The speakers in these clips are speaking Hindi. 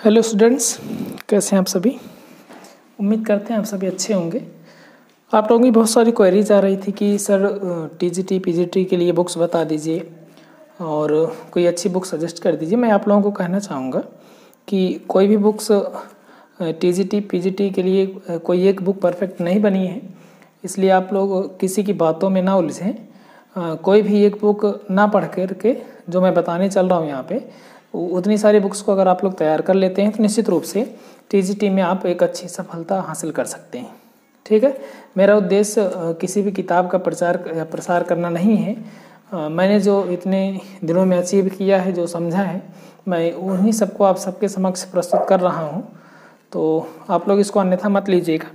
हेलो स्टूडेंट्स, कैसे हैं आप सभी। उम्मीद करते हैं आप सभी अच्छे होंगे। आप लोगों की बहुत सारी क्वेरीज आ रही थी कि सर टीजीटी पीजीटी के लिए बुक्स बता दीजिए और कोई अच्छी बुक सजेस्ट कर दीजिए। मैं आप लोगों को कहना चाहूँगा कि कोई भी बुक्स टीजीटी पीजीटी के लिए कोई एक बुक परफेक्ट नहीं बनी है, इसलिए आप लोग किसी की बातों में ना उलझें। कोई भी एक बुक ना पढ़ कर के जो मैं बताने चल रहा हूँ यहाँ पे, उतनी सारी बुक्स को अगर आप लोग तैयार कर लेते हैं तो निश्चित रूप से टीजीटी में आप एक अच्छी सफलता हासिल कर सकते हैं। ठीक है, मेरा उद्देश्य किसी भी किताब का प्रचार या प्रसार करना नहीं है। मैंने जो इतने दिनों में अचीव किया है, जो समझा है, मैं उन्हीं सबको आप सबके समक्ष प्रस्तुत कर रहा हूँ। तो आप लोग इसको अन्यथा मत लीजिएगा।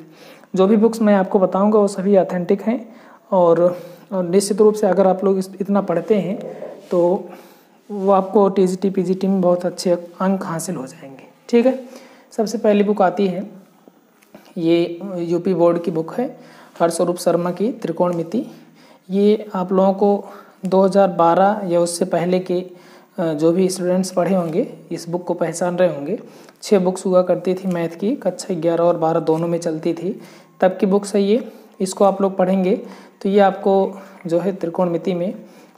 जो भी बुक्स मैं आपको बताऊँगा वो सभी ऑथेंटिक हैं और निश्चित रूप से अगर आप लोग इतना पढ़ते हैं तो वो आपको टीजीटी पीजीटी में बहुत अच्छे अंक हासिल हो जाएंगे। ठीक है, सबसे पहली बुक आती है, ये यूपी बोर्ड की बुक है, हरस्वरूप शर्मा की त्रिकोणमिति। ये आप लोगों को 2012 या उससे पहले के जो भी स्टूडेंट्स पढ़े होंगे इस बुक को पहचान रहे होंगे। 6 बुक्स हुआ करती थी मैथ की, कक्षा 11 और 12 दोनों में चलती थी, तब की बुक्स है ये। इसको आप लोग पढ़ेंगे तो ये आपको जो है त्रिकोणमिति में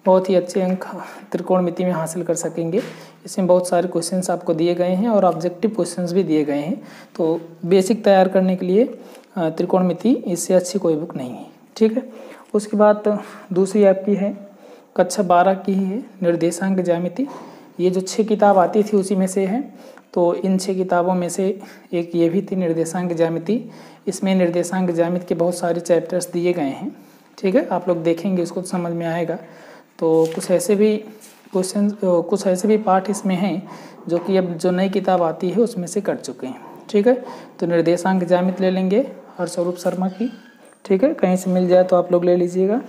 बहुत ही अच्छे अंक त्रिकोणमिति में हासिल कर सकेंगे। इसमें बहुत सारे क्वेश्चंस आपको दिए गए हैं और ऑब्जेक्टिव क्वेश्चंस भी दिए गए हैं, तो बेसिक तैयार करने के लिए त्रिकोणमिति इससे अच्छी कोई बुक नहीं है। ठीक है, उसके बाद दूसरी आपकी है कक्षा 12 की ही है, निर्देशांक ज्यामिति। ये जो 6 किताब आती थी उसी में से है, तो इन 6 किताबों में से एक ये भी थी निर्देशांक ज्यामिति। इसमें निर्देशांक ज्यामिति के बहुत सारे चैप्टर्स दिए गए हैं। ठीक है, आप लोग देखेंगे उसको समझ में आएगा। तो कुछ ऐसे भी क्वेश्चन, कुछ ऐसे भी पार्ट इसमें हैं जो कि अब जो नई किताब आती है उसमें से कट चुके हैं। ठीक है, तो निर्देशांक ज्यामिति ले लेंगे हरस्वरूप शर्मा की। ठीक है, कहीं से मिल जाए तो आप लोग ले लीजिएगा।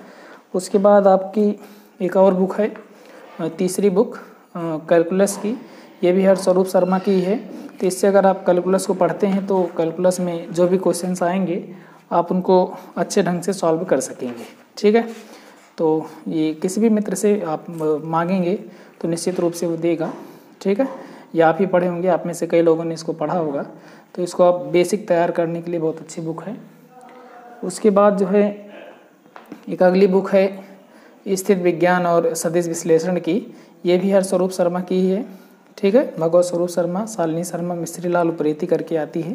उसके बाद आपकी एक और बुक है, तीसरी बुक कैलकुलस की, ये भी हरस्वरूप शर्मा की है। तो इससे अगर आप कैलकुलस को पढ़ते हैं तो कैलकुलस में जो भी क्वेश्चंस आएंगे आप उनको अच्छे ढंग से सॉल्व कर सकेंगे। ठीक है, तो ये किसी भी मित्र से आप मांगेंगे तो निश्चित रूप से वो देगा। ठीक है, या आप ही पढ़े होंगे, आप में से कई लोगों ने इसको पढ़ा होगा, तो इसको आप बेसिक तैयार करने के लिए बहुत अच्छी बुक है। उसके बाद जो है एक अगली बुक है स्थित विज्ञान और सदिश विश्लेषण की, ये भी हरस्वरूप शर्मा की ही है। ठीक है, भगवत स्वरूप शर्मा, शालिनी शर्मा, मिस्त्री लाल उप्रेती करके आती है,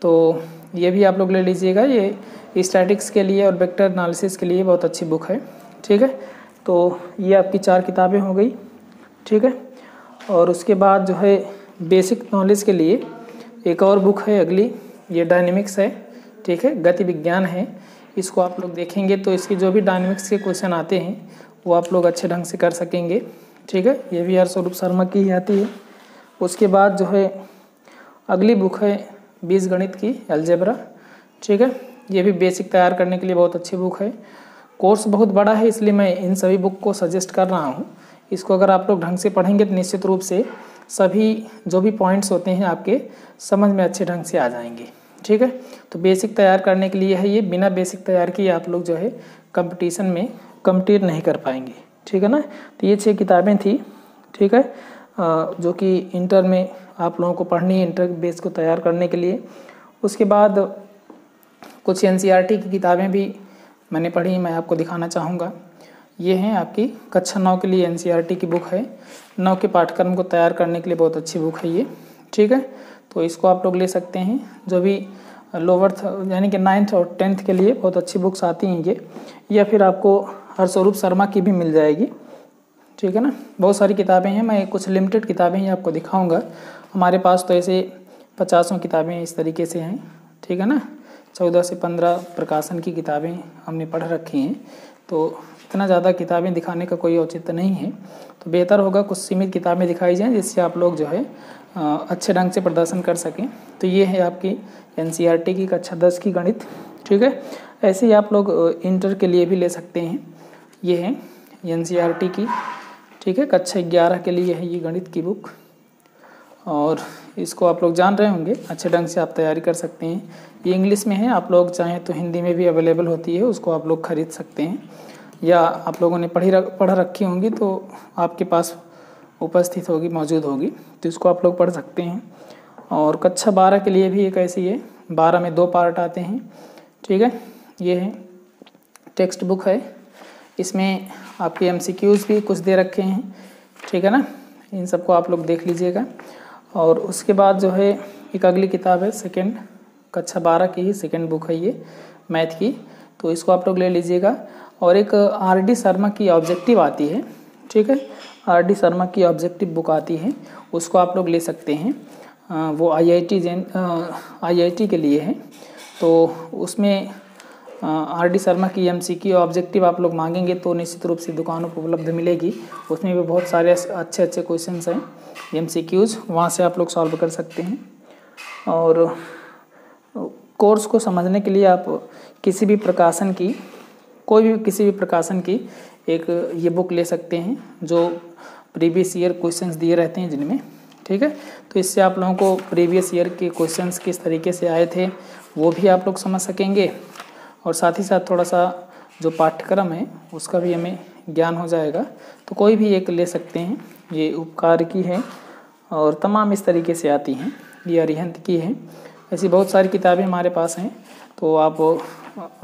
तो ये भी आप लोग ले लीजिएगा। ये स्टैटिक्स के लिए और वेक्टर एनालिसिस के लिए बहुत अच्छी बुक है। ठीक है, तो ये आपकी 4 किताबें हो गई। ठीक है, और उसके बाद जो है बेसिक नॉलेज के लिए एक और बुक है अगली, ये डायनेमिक्स है। ठीक है, गति विज्ञान है। इसको आप लोग देखेंगे तो इसकी जो भी डायनेमिक्स के क्वेश्चन आते हैं वो आप लोग अच्छे ढंग से कर सकेंगे। ठीक है, ये भी हरस्वरूप शर्मा की ही आती है। उसके बाद जो है अगली बुक है बीजगणित की, अलजेब्रा। ठीक है, ये भी बेसिक तैयार करने के लिए बहुत अच्छी बुक है। कोर्स बहुत बड़ा है इसलिए मैं इन सभी बुक को सजेस्ट कर रहा हूँ। इसको अगर आप लोग ढंग से पढ़ेंगे तो निश्चित रूप से सभी जो भी पॉइंट्स होते हैं आपके समझ में अच्छे ढंग से आ जाएंगे। ठीक है, तो बेसिक तैयार करने के लिए है ये। बिना बेसिक तैयार किए आप लोग जो है कंपटीशन में कम्पीट नहीं कर पाएंगे। ठीक है ना, तो ये 6 किताबें थी। ठीक है, जो कि इंटर में आप लोगों को पढ़नी है, इंटर बेस को तैयार करने के लिए। उसके बाद कुछ एनसीईआरटी की किताबें भी मैंने पढ़ी, मैं आपको दिखाना चाहूँगा। ये हैं आपकी कक्षा 9 के लिए एनसीईआरटी की बुक है, 9 के पाठ्यक्रम को तैयार करने के लिए बहुत अच्छी बुक है ये। ठीक है, तो इसको आप लोग ले सकते हैं। जो भी लोअर यानी कि 9th और 10th के लिए बहुत अच्छी बुक्स आती हैं ये, या फिर आपको हरस्वरूप शर्मा की भी मिल जाएगी। ठीक है ना, बहुत सारी किताबें हैं, मैं कुछ लिमिटेड किताबें ही आपको दिखाऊंगा। हमारे पास तो ऐसे 50 किताबें इस तरीके से हैं। ठीक है ना, 14 से 15 प्रकाशन की किताबें हमने पढ़ रखी हैं, तो इतना ज़्यादा किताबें दिखाने का कोई औचित्य नहीं है। तो बेहतर होगा कुछ सीमित किताबें दिखाई जाएँ जिससे आप लोग जो है अच्छे ढंग से प्रदर्शन कर सकें। तो ये है आपकी एनसीईआरटी की कक्षा 10 की गणित। ठीक है, ऐसे ही आप लोग इंटर के लिए भी ले सकते हैं। ये है एनसीईआरटी की, ठीक है, कक्षा 11 के लिए है ये गणित की बुक, और इसको आप लोग जान रहे होंगे, अच्छे ढंग से आप तैयारी कर सकते हैं। ये इंग्लिश में है, आप लोग चाहें तो हिंदी में भी अवेलेबल होती है, उसको आप लोग खरीद सकते हैं, या आप लोगों ने पढ़ रखी होंगी तो आपके पास उपस्थित होगी, मौजूद होगी, तो इसको आप लोग पढ़ सकते हैं। और कक्षा 12 के लिए भी एक ऐसी है, 12 में 2 पार्ट आते हैं, ठीक है। ये है टेक्स्ट बुक है, इसमें आपके MCQs भी कुछ दे रखे हैं, ठीक है ना। इन सबको आप लोग देख लीजिएगा। और उसके बाद जो है एक अगली किताब है, सेकेंड कक्षा 12 की ही सेकेंड बुक है ये मैथ की, तो इसको आप लोग ले लीजिएगा। और एक RD शर्मा की ऑब्जेक्टिव आती है, ठीक है, RD शर्मा की ऑब्जेक्टिव बुक आती है, उसको आप लोग ले सकते हैं। वो IIT के लिए है, तो उसमें RD शर्मा की MCQ ऑब्जेक्टिव आप लोग मांगेंगे तो निश्चित रूप से दुकानों पर उपलब्ध मिलेगी। उसमें भी बहुत सारे अच्छे अच्छे क्वेश्चंस हैं MCQs, वहाँ से आप लोग सॉल्व कर सकते हैं। और कोर्स को समझने के लिए आप किसी भी प्रकाशन की एक ये बुक ले सकते हैं जो प्रीवियस ईयर क्वेश्चंस दिए रहते हैं जिनमें, ठीक है। तो इससे आप लोगों को प्रीवियस ईयर के क्वेश्चंस किस तरीके से आए थे वो भी आप लोग समझ सकेंगे, और साथ ही साथ थोड़ा सा जो पाठ्यक्रम है उसका भी हमें ज्ञान हो जाएगा। तो कोई भी एक ले सकते हैं, ये उपकार की है और तमाम इस तरीके से आती हैं, ये अरिहंत की है। ऐसी बहुत सारी किताबें हमारे पास हैं, तो आप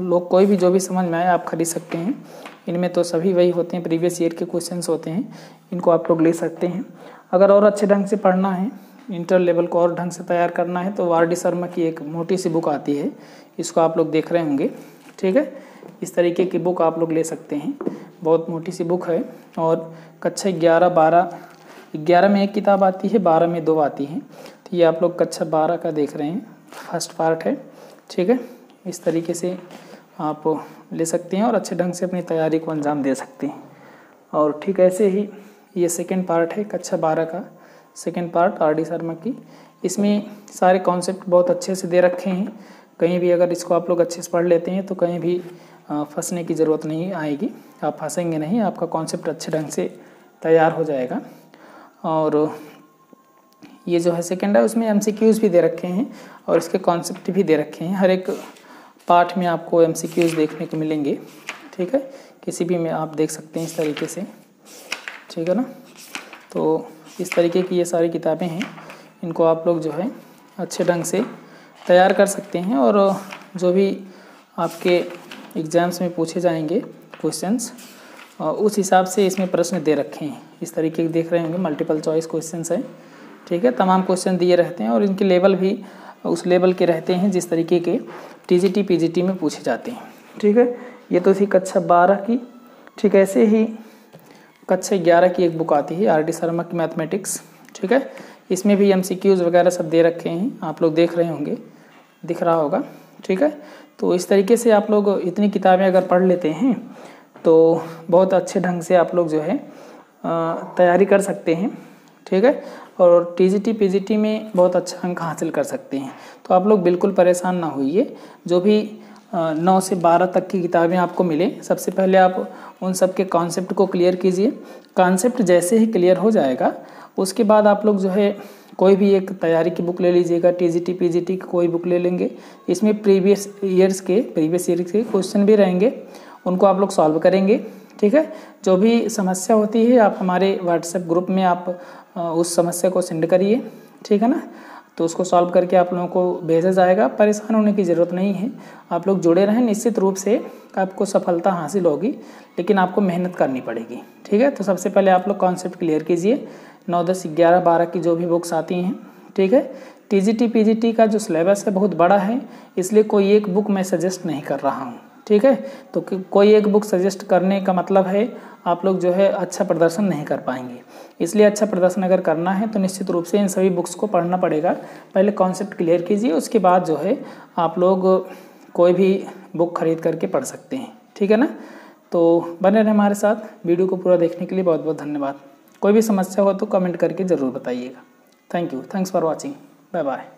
लोग कोई भी जो भी समझ में आए आप खरीद सकते हैं। इनमें तो सभी वही होते हैं, प्रीवियस ईयर के क्वेश्चंस होते हैं, इनको आप लोग ले सकते हैं। अगर और अच्छे ढंग से पढ़ना है, इंटर लेवल को और ढंग से तैयार करना है, तो RD शर्मा की एक मोटी सी बुक आती है, इसको आप लोग देख रहे होंगे, ठीक है। इस तरीके की बुक आप लोग ले सकते हैं, बहुत मोटी सी बुक है। और कक्षा 11 में एक किताब आती है, 12 में 2 आती हैं। तो ये आप लोग कक्षा 12 का देख रहे हैं, फर्स्ट पार्ट है, ठीक है। इस तरीके से आप ले सकते हैं और अच्छे ढंग से अपनी तैयारी को अंजाम दे सकते हैं। और ठीक ऐसे ही ये सेकेंड पार्ट है, कक्षा 12 का सेकेंड पार्ट RD शर्मा की। इसमें सारे कॉन्सेप्ट बहुत अच्छे से दे रखे हैं, कहीं भी अगर इसको आप लोग अच्छे से पढ़ लेते हैं तो कहीं भी फंसने की ज़रूरत नहीं आएगी, आप फंसेंगे नहीं, आपका कॉन्सेप्ट अच्छे ढंग से तैयार हो जाएगा। और ये जो है सेकेंड है, उसमें MCQs भी दे रखे हैं और इसके कॉन्सेप्ट भी दे रखे हैं। हर एक पार्ट में आपको MCQs देखने को मिलेंगे, ठीक है, किसी भी में आप देख सकते हैं इस तरीके से, ठीक है ना। तो इस तरीके की ये सारी किताबें हैं, इनको आप लोग जो है अच्छे ढंग से तैयार कर सकते हैं। और जो भी आपके एग्ज़ाम्स में पूछे जाएंगे क्वेश्चंस, उस हिसाब से इसमें प्रश्न दे रखे हैं। इस तरीके के देख रहे होंगे, मल्टीपल चॉइस क्वेश्चंस हैं, ठीक है। तमाम क्वेश्चन दिए रहते हैं और इनके लेवल भी उस लेवल के रहते हैं जिस तरीके के TGT PGT में पूछे जाते हैं, ठीक है। ये तो थी कक्षा 12 की। ठीक ऐसे ही कक्षा 11 की एक बुक आती है RD शर्मा की मैथमेटिक्स, ठीक है। इसमें भी MCQs वगैरह सब दे रखे हैं, आप लोग देख रहे होंगे, दिख रहा होगा, ठीक है। तो इस तरीके से आप लोग इतनी किताबें अगर पढ़ लेते हैं तो बहुत अच्छे ढंग से आप लोग जो है तैयारी कर सकते हैं, ठीक है। और TGT PGT में बहुत अच्छा अंक हासिल कर सकते हैं। तो आप लोग बिल्कुल परेशान ना होइए, जो भी 9 से 12 तक की किताबें आपको मिले, सबसे पहले आप उन सब के कॉन्सेप्ट को क्लियर कीजिए। कॉन्सेप्ट जैसे ही क्लियर हो जाएगा उसके बाद आप लोग जो है कोई भी एक तैयारी की बुक ले लीजिएगा, TGT PGT की कोई बुक ले लेंगे। इसमें प्रीवियस ईयर के क्वेश्चन भी रहेंगे, उनको आप लोग सॉल्व करेंगे, ठीक है। जो भी समस्या होती है आप हमारे WhatsApp ग्रुप में आप उस समस्या को सेंड करिए, ठीक है ना। तो उसको सॉल्व करके आप लोगों को भेजा जाएगा, परेशान होने की ज़रूरत नहीं है। आप लोग जुड़े रहें, निश्चित रूप से आपको सफलता हासिल होगी, लेकिन आपको मेहनत करनी पड़ेगी, ठीक है। तो सबसे पहले आप लोग कॉन्सेप्ट क्लियर कीजिए। 9, 10, 11, 12 की जो भी बुक्स आती हैं, ठीक है। TGT PGT का जो सिलेबस है बहुत बड़ा है, इसलिए कोई एक बुक मैं सजेस्ट नहीं कर रहा हूँ, ठीक है। तो कोई एक बुक सजेस्ट करने का मतलब है आप लोग जो है अच्छा प्रदर्शन नहीं कर पाएंगे। इसलिए अच्छा प्रदर्शन अगर करना है तो निश्चित रूप से इन सभी बुक्स को पढ़ना पड़ेगा। पहले कॉन्सेप्ट क्लियर कीजिए, उसके बाद जो है आप लोग कोई भी बुक खरीद करके पढ़ सकते हैं, ठीक है ना। तो बने रहें हमारे साथ। वीडियो को पूरा देखने के लिए बहुत बहुत धन्यवाद। कोई भी समस्या हो तो कमेंट करके ज़रूर बताइएगा। Thank you, thanks for watching, bye bye.